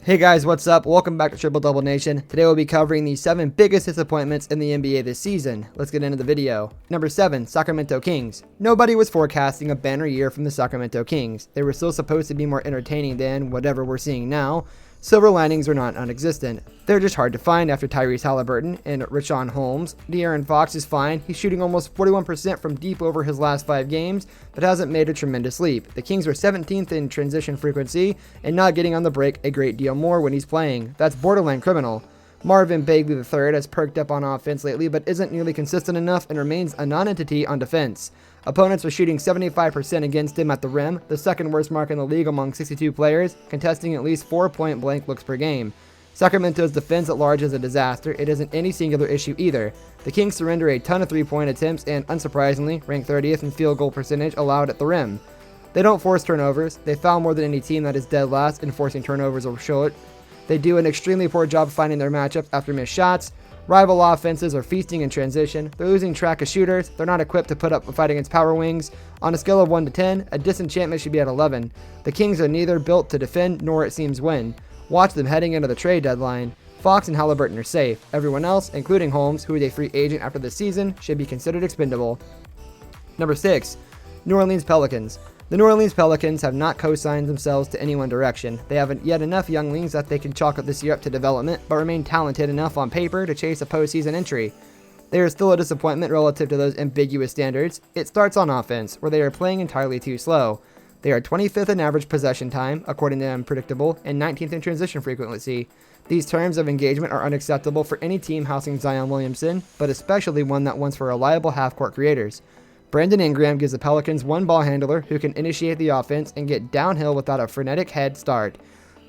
Hey guys, what's up? Welcome back to Triple Double Nation. Today we'll be covering the 7 biggest disappointments in the NBA this season. Let's get into the video. Number 7, Sacramento Kings. Nobody was forecasting a banner year from the Sacramento Kings. They were still supposed to be more entertaining than whatever we're seeing now. Silver linings are not non-existent. They're just hard to find after Tyrese Halliburton and Richaun Holmes. De'Aaron Fox is fine. He's shooting almost 41% from deep over his last 5 games, but hasn't made a tremendous leap. The Kings are 17th in transition frequency and not getting on the break a great deal more when he's playing. That's borderline criminal. Marvin Bagley III has perked up on offense lately, but isn't nearly consistent enough and remains a non-entity on defense. Opponents are shooting 75% against him at the rim, the second worst mark in the league among 62 players, contesting at least 4 point-blank looks per game. Sacramento's defense at large is a disaster. It isn't any singular issue either. The Kings surrender a ton of 3-point attempts and, unsurprisingly, rank 30th in field goal percentage allowed at the rim. They don't force turnovers. They foul more than any team that is dead last in forcing turnovers or short. They do an extremely poor job finding their matchups after missed shots. Rival offenses are feasting in transition. They're losing track of shooters. They're not equipped to put up a fight against power wings. On a scale of 1 to 10, a disenchantment should be at 11. The Kings are neither built to defend nor, it seems, win. Watch them heading into the trade deadline. Fox and Halliburton are safe. Everyone else, including Holmes, who is a free agent after this season, should be considered expendable. Number 6, New Orleans Pelicans. The New Orleans Pelicans have not co-signed themselves to any one direction. They haven't yet enough younglings that they can chalk up this year up to development, but remain talented enough on paper to chase a postseason entry. They are still a disappointment relative to those ambiguous standards. It starts on offense, where they are playing entirely too slow. They are 25th in average possession time, according to Unpredictable, and 19th in transition frequency. These terms of engagement are unacceptable for any team housing Zion Williamson, but especially one that wants for reliable half-court creators. Brandon Ingram gives the Pelicans one ball handler who can initiate the offense and get downhill without a frenetic head start.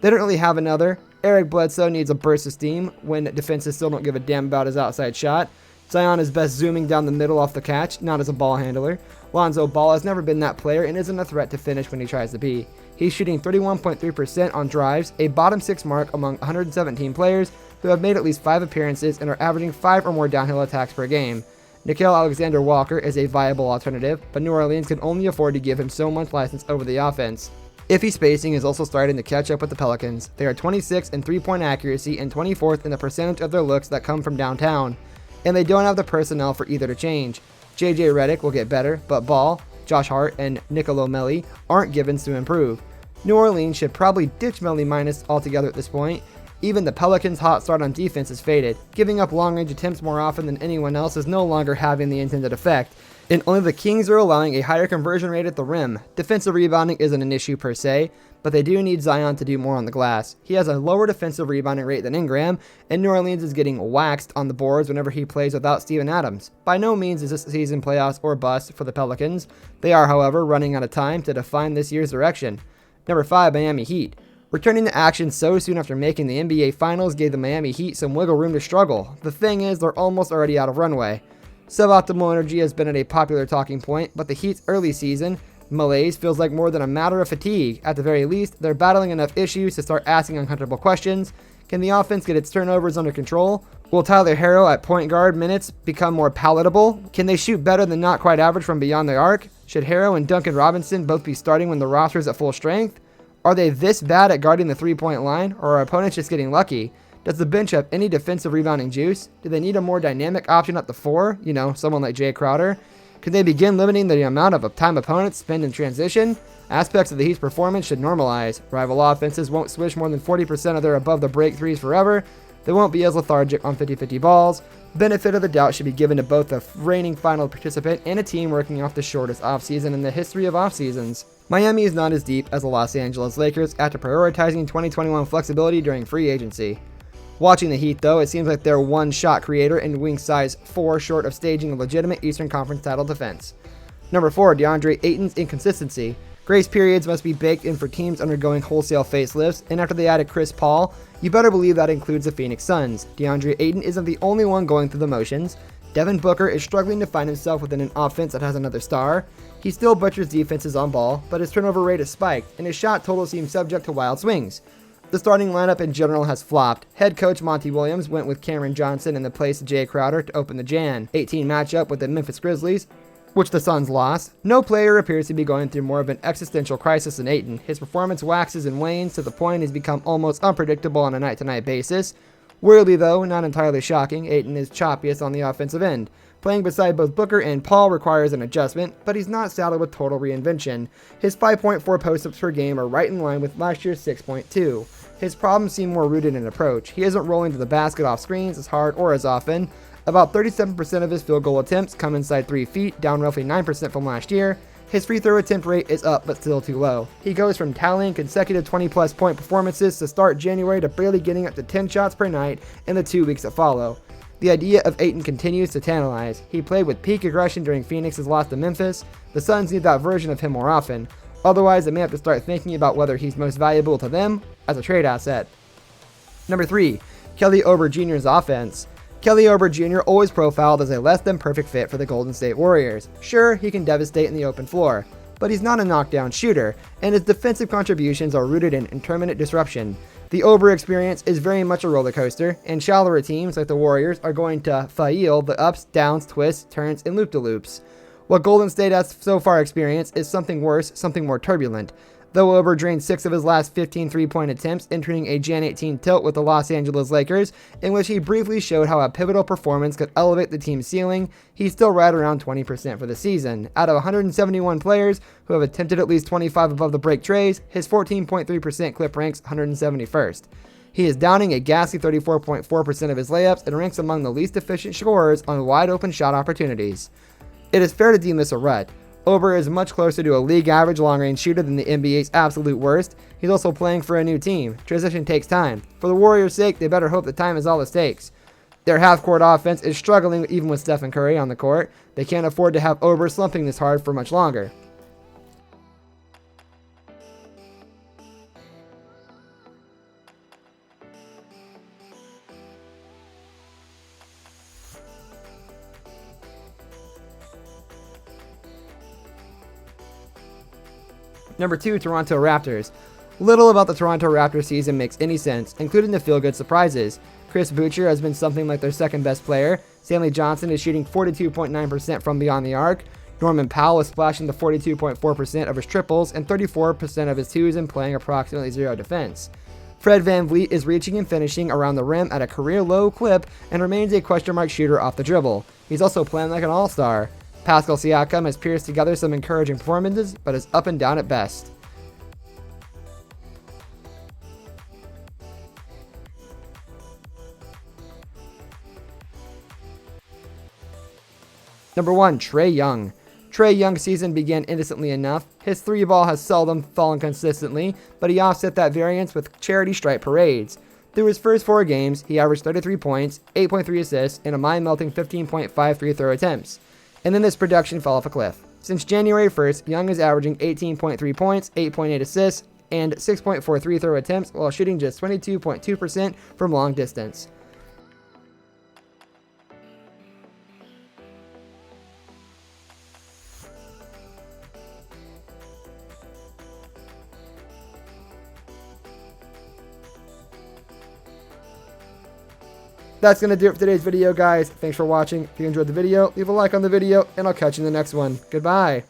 They don't really have another. Eric Bledsoe needs a burst of steam when defenses still don't give a damn about his outside shot. Zion is best zooming down the middle off the catch, not as a ball handler. Lonzo Ball has never been that player and isn't a threat to finish when he tries to be. He's shooting 31.3% on drives, a bottom 6 mark among 117 players who have made at least 5 appearances and are averaging 5 or more downhill attacks per game. Nickeil Alexander-Walker is a viable alternative, but New Orleans can only afford to give him so much license over the offense. Iffy spacing is also starting to catch up with the Pelicans. They are 26th in 3-point accuracy and 24th in the percentage of their looks that come from downtown, and they don't have the personnel for either to change. JJ Redick will get better, but Ball, Josh Hart, and Nicolo Melli aren't givens to improve. New Orleans should probably ditch Melli minus altogether at this point. Even the Pelicans' hot start on defense is faded. Giving up long-range attempts more often than anyone else is no longer having the intended effect, and only the Kings are allowing a higher conversion rate at the rim. Defensive rebounding isn't an issue per se, but they do need Zion to do more on the glass. He has a lower defensive rebounding rate than Ingram, and New Orleans is getting waxed on the boards whenever he plays without Steven Adams. By no means is this season playoffs or bust for the Pelicans. They are, however, running out of time to define this year's direction. Number 5, Miami Heat. Returning to action so soon after making the NBA Finals gave the Miami Heat some wiggle room to struggle. The thing is, they're almost already out of runway. Suboptimal energy has been a popular talking point, but the Heat's early season malaise feels like more than a matter of fatigue. At the very least, they're battling enough issues to start asking uncomfortable questions. Can the offense get its turnovers under control? Will Tyler Herro at point guard minutes become more palatable? Can they shoot better than not quite average from beyond the arc? Should Herro and Duncan Robinson both be starting when the roster is at full strength? Are they this bad at guarding the 3-point line, or are opponents just getting lucky? Does the bench have any defensive rebounding juice? Do they need a more dynamic option at the 4? Someone like Jay Crowder? Can they begin limiting the amount of time opponents spend in transition? Aspects of the Heat's performance should normalize. Rival offenses won't swish more than 40% of their above-the-break threes forever. They won't be as lethargic on 50-50 balls. Benefit of the doubt should be given to both the reigning final participant and a team working off the shortest offseason in the history of offseasons. Miami is not as deep as the Los Angeles Lakers after prioritizing 2021 flexibility during free agency. Watching the Heat, though, it seems like they're one shot creator and wing size 4 short of staging a legitimate Eastern Conference title defense. Number 4, DeAndre Ayton's inconsistency. Grace periods must be baked in for teams undergoing wholesale facelifts, and after they added Chris Paul, you better believe that includes the Phoenix Suns. DeAndre Ayton isn't the only one going through the motions. Devin Booker is struggling to find himself within an offense that has another star. He still butchers defenses on ball, but his turnover rate has spiked, and his shot total seems subject to wild swings. The starting lineup in general has flopped. Head coach Monty Williams went with Cameron Johnson in the place of Jay Crowder to open the Jan 18 matchup with the Memphis Grizzlies. which the Suns lost. No player appears to be going through more of an existential crisis than Ayton. His performance waxes and wanes to the point he's become almost unpredictable on a night-to-night basis. Weirdly though, not entirely shocking, Ayton is choppiest on the offensive end. Playing beside both Booker and Paul requires an adjustment, but he's not saddled with total reinvention. His 5.4 post-ups per game are right in line with last year's 6.2. His problems seem more rooted in approach. He isn't rolling to the basket off screens as hard or as often. About 37% of his field goal attempts come inside 3 feet, down roughly 9% from last year. His free throw attempt rate is up, but still too low. He goes from tallying consecutive 20-plus point performances to start January to barely getting up to 10 shots per night in the 2 weeks that follow. The idea of Ayton continues to tantalize. He played with peak aggression during Phoenix's loss to Memphis. The Suns need that version of him more often. Otherwise, they may have to start thinking about whether he's most valuable to them as a trade asset. Number 3, Kelly Oubre Jr.'s offense. Kelly Oubre Jr. always profiled as a less than perfect fit for the Golden State Warriors. Sure, he can devastate in the open floor, but he's not a knockdown shooter, and his defensive contributions are rooted in intermittent disruption. The Oubre experience is very much a roller coaster, and shallower teams like the Warriors are going to feel the ups, downs, twists, turns, and loop-de-loops. What Golden State has so far experienced is something worse, something more turbulent. Though Oubre drained 6 of his last 15 3-point attempts, entering a Jan 18 tilt with the Los Angeles Lakers, in which he briefly showed how a pivotal performance could elevate the team's ceiling, he's still right around 20% for the season. Out of 171 players who have attempted at least 25 above the break trays, his 14.3% clip ranks 171st. He is downing a ghastly 34.4% of his layups and ranks among the least efficient scorers on wide open shot opportunities. It is fair to deem this a rut. Oubre is much closer to a league average long-range shooter than the NBA's absolute worst. He's also playing for a new team. Transition takes time. For the Warriors' sake, they better hope that time is all it takes. Their half-court offense is struggling even with Stephen Curry on the court. They can't afford to have Oubre slumping this hard for much longer. Number 2, Toronto Raptors. Little about the Toronto Raptors season makes any sense, including the feel-good surprises. Chris Boucher has been something like their second best player. Stanley Johnson is shooting 42.9% from beyond the arc. Norman Powell is splashing the 42.4% of his triples and 34% of his twos and playing approximately zero defense. Fred VanVleet is reaching and finishing around the rim at a career-low clip and remains a question mark shooter off the dribble. He's also playing like an all-star. Pascal Siakam has pieced together some encouraging performances, but is up and down at best. Number 1, Trae Young. Trae Young's season began innocently enough. His 3-ball has seldom fallen consistently, but he offset that variance with charity stripe parades. Through his first 4 games, he averaged 33 points, 8.3 assists, and a mind-melting 15.5 free throw attempts. And then this production fell off a cliff. Since January 1st, Young is averaging 18.3 points, 8.8 assists, and 6.4 free throw attempts while shooting just 22.2% from long distance. That's going to do it for today's video, guys. Thanks for watching. If you enjoyed the video, leave a like on the video, and I'll catch you in the next one. Goodbye.